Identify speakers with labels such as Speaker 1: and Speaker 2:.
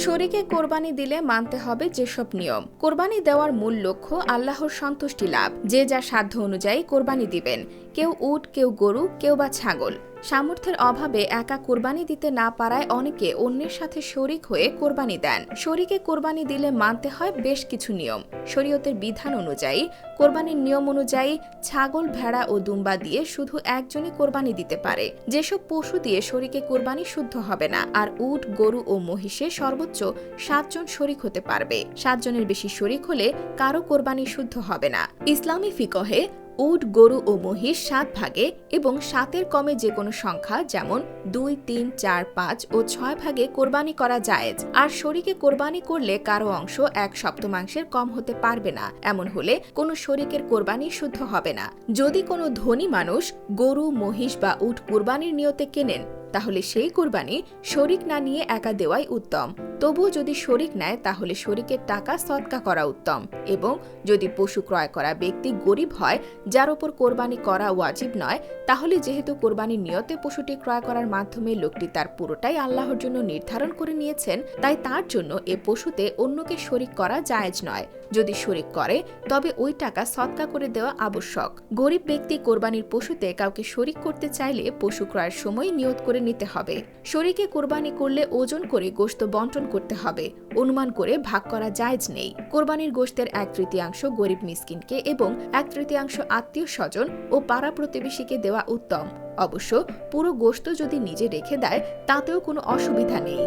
Speaker 1: শরীকে কোরবানি দিলে মানতে হবে যেসব নিয়ম। কোরবানি দেওয়ার মূল লক্ষ্য আল্লাহর সন্তুষ্টি লাভ। যে যা সাধ্য অনুযায়ী কোরবানি দিবেন। কেউ উট, কেউ গরু, কেউ বা ছাগল। সামর্থ্যের অভাবে একা কোরবানি দিতে না পারায় অনেকে অন্যের সাথে শরিক হয়ে কোরবানি দেন। শরিকে কোরবানি দিলে মানতে হয় বেশ কিছু নিয়ম। শরীয়তের বিধান অনুযায়ী, কোরবানির নিয়ম অনুযায়ী ছাগল, ভেড়া ও দুম্বা দিয়ে শুধু একজনই কোরবানি দিতে পারে। যেসব পশু দিয়ে শরিকে কোরবানি শুদ্ধ হবে না। আর উট, গরু ও মহিষে সর্বোচ্চ 7 জন শরিক হতে পারবে। 7 জনের বেশি শরিক হলে কারো কোরবানি শুদ্ধ হবে না। ইসলামী ফিকহে উট, গরু ও মহিষ 7 ভাগে এবং 7-এর কমে যে কোনো সংখ্যা যেমন 2, 3, 4, 5 ও 6 ভাগে কোরবানি করা জায়েজ। আর শরিকে কোরবানি করলে কারো অংশ 1/7 কম হতে পারবে না। এমন হলে কোনো শরিকের কোরবানি শুদ্ধ হবে না। যদি কোনো ধনী মানুষ গরু, মহিষ বা উট কোরবানির নিয়তে কেনেন, তাহলে সেই কোরবানি শরিক না নিয়ে একা দেওয়াই উত্তম। তবুও যদি শরিক নেয়, তাহলে শরিকের টাকা সদকা করা উত্তম। এবং যদি পশু ক্রয় করা ব্যক্তি গরিব হয়, যার ওপর কোরবানি করা ওয়াজিব নয়, তাহলে যেহেতু কোরবানির নিয়তে পশুটি ক্রয় করার মাধ্যমে লোকটি তার পুরোটাই আল্লাহর জন্য নির্ধারণ করে নিয়েছেন, তাই তার জন্য এ পশুতে অন্যকে শরিক করা জায়েজ নয়। যদি শরিক করে, তবে ওই টাকা সদকা করে দেওয়া আবশ্যক। গরিব ব্যক্তি কোরবানির পশুতে কাউকে শরিক করতে চাইলে পশু ক্রয়ের সময় নিয়ত করে নিতে হবে। শরিকে কোরবানি করলে ওজন করে গোশত বন্টন করতে হবে। অনুমান করে ভাগ করা জায়েজ নেই। কোরবানির গোশতের 1/3 গরিব মিসকিনকে এবং 1/3 আত্মীয় স্বজন ও পাড়া প্রতিবেশীকে দেওয়া উত্তম। অবশ্য পুরো গোশত যদি নিজে রেখে দেয়, তাতেও কোনো অসুবিধা নেই।